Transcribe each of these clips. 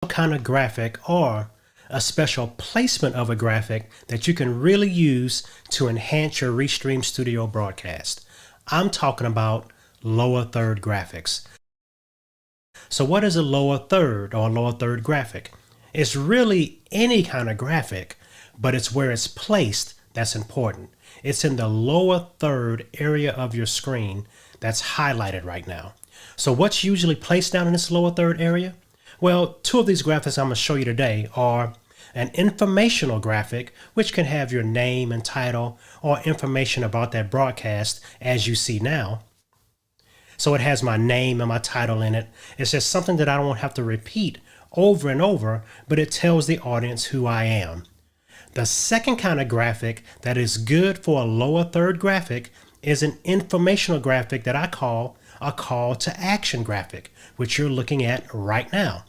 kind of graphic or a special placement of a graphic that you can really use to enhance your Restream Studio broadcast. I'm talking about lower third graphics. So what is a lower third or lower third graphic? It's really any kind of graphic, but it's where it's placed that's important. It's in the lower third area of your screen that's highlighted right now. So what's usually placed down in this lower third area? Well, two of these graphics I'm going to show you today are an informational graphic, which can have your name and title or information about that broadcast as you see now. So it has my name and my title in it. It's just something that I don't have to repeat over and over, but it tells the audience who I am. The second kind of graphic that is good for a lower third graphic is an informational graphic that I call a call to action graphic, which you're looking at right now.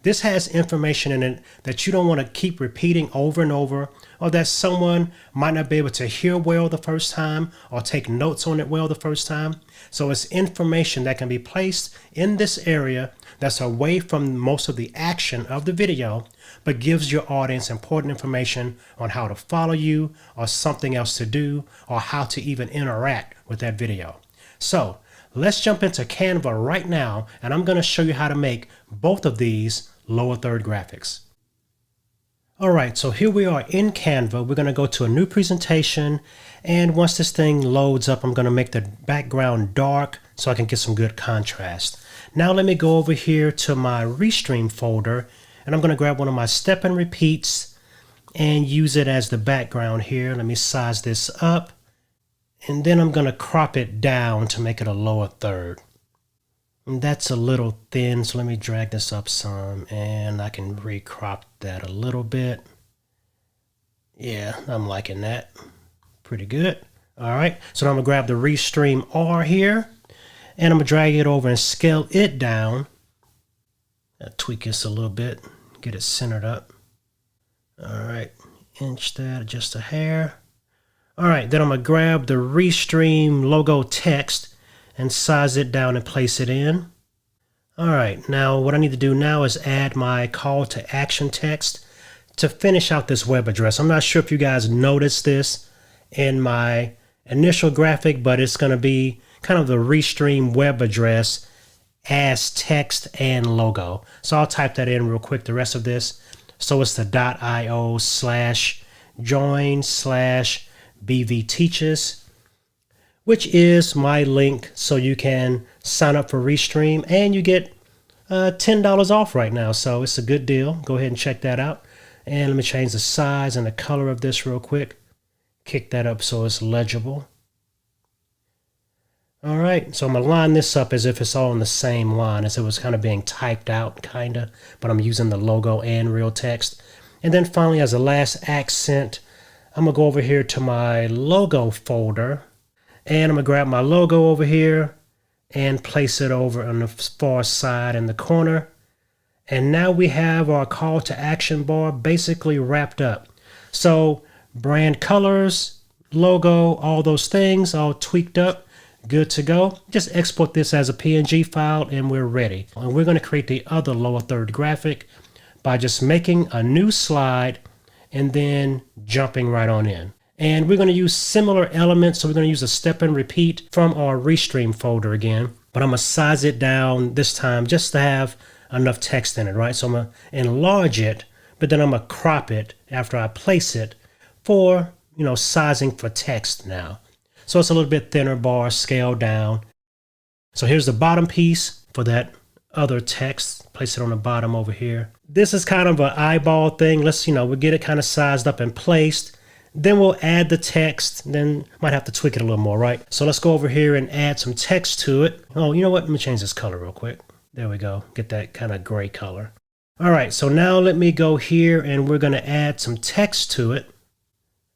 This has information in it that you don't want to keep repeating over and over, or that someone might not be able to hear well the first time or take notes on it well the first time. So it's information that can be placed in this area that's away from most of the action of the video, but gives your audience important information on how to follow you or something else to do or how to even interact with that video. So let's jump into Canva right now, and I'm going to show you how to make both of these lower third graphics. All right, so here we are in Canva. We're going to go to a new presentation, and once this thing loads up, I'm going to make the background dark so I can get some good contrast. Now let me go over here to my Restream folder, and I'm going to grab one of my step and repeats and use it as the background here. Let me size this up, and then I'm going to crop it down to make it a lower third. And that's a little thin, so let me drag this up some, and I can recrop that a little bit. Yeah, I'm liking that. Pretty good. All right, so now I'm gonna grab the Restream R here, and I'm gonna drag it over and scale it down. I'll tweak this a little bit, get it centered up. All right, inch that just a hair. All right, then I'm gonna grab the Restream logo text and size it down and place it in. All right, now what I need to do now is add my call to action text to finish out this web address. I'm not sure if you guys noticed this in my initial graphic, but it's gonna be kind of the Restream web address as text and logo. So I'll type that in real quick, the rest of this. So it's the .io/join/bvteaches, which is my link so you can sign up for Restream, and you get $10 off right now. So it's a good deal. Go ahead and check that out. And let me change the size and the color of this real quick. Kick that up so it's legible. All right, so I'm gonna line this up as if it's all in the same line, as it was kind of being typed out, kinda, but I'm using the logo and real text. And then finally, as a last accent, I'm gonna go over here to my logo folder, and I'm gonna grab my logo over here and place it over on the far side in the corner. And now we have our call to action bar basically wrapped up. So brand colors, logo, all those things all tweaked up, good to go. Just export this as a PNG file and we're ready. And we're gonna create the other lower third graphic by just making a new slide and then jumping right on in. And we're going to use similar elements, so we're going to use a step and repeat from our Restream folder again. But I'm going to size it down this time just to have enough text in it, right? So I'm going to enlarge it, but then I'm going to crop it after I place it for, sizing for text now. So it's a little bit thinner bar, scaled down. So here's the bottom piece for that other text. Place it on the bottom over here. This is kind of an eyeball thing. Let's, we'll get it kind of sized up and placed. Then we'll add the text, then might have to tweak it a little more, right? So let's go over here and add some text to it. Oh, you know what? Let me change this color real quick. There we go. Get that kind of gray color. All right, so now let me go here and we're gonna add some text to it.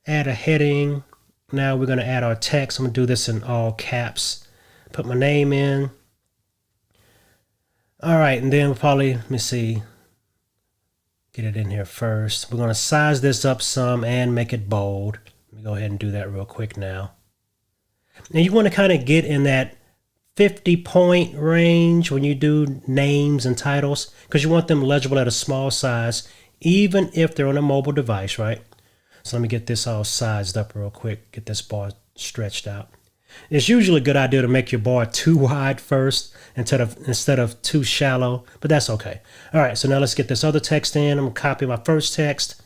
Add a heading. Now we're gonna add our text. I'm gonna do this in all caps. Put my name in. All right, and then we'll probably, let me see. Get it in here first. We're going to size this up some and make it bold. Let me go ahead and do that real quick now. Now you want to kind of get in that 50-point range when you do names and titles, because you want them legible at a small size, even if they're on a mobile device, right? So let me get this all sized up real quick, get this bar stretched out. It's usually a good idea to make your bar too wide first instead of too shallow, but that's okay. All right, so now let's get this other text in. I'm gonna copy my first text,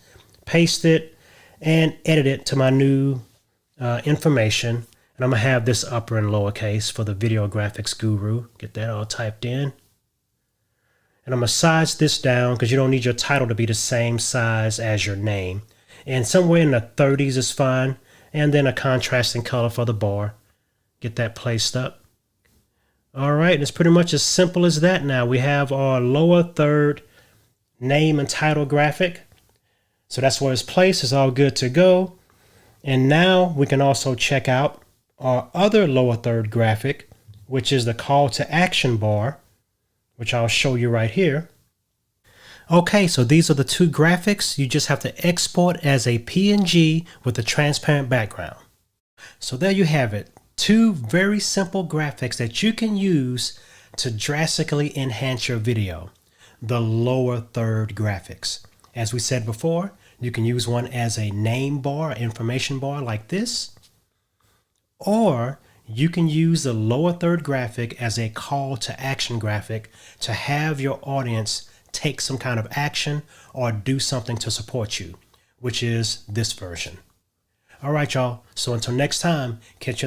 paste it, and edit it to my new information. And I'm gonna have this upper and lowercase for the video graphics guru. Get that all typed in. And I'm gonna size this down because you don't need your title to be the same size as your name. And somewhere in the 30s is fine. And then a contrasting color for the bar. Get that placed up. All right, and it's pretty much as simple as that now. We have our LowerThird name and title graphic. So that's where it's placed. It's all good to go. And now we can also check out our other LowerThird graphic, which is the call to action bar, which I'll show you right here. Okay, so these are the two graphics. You just have to export as a PNG with a transparent background. So there you have it. Two very simple graphics that you can use to drastically enhance your video. The LowerThird graphics. As we said before, you can use one as a name bar, information bar like this. Or you can use the LowerThird graphic as a call to action graphic to have your audience take some kind of action or do something to support you, which is this version. All right, y'all. So until next time, catch you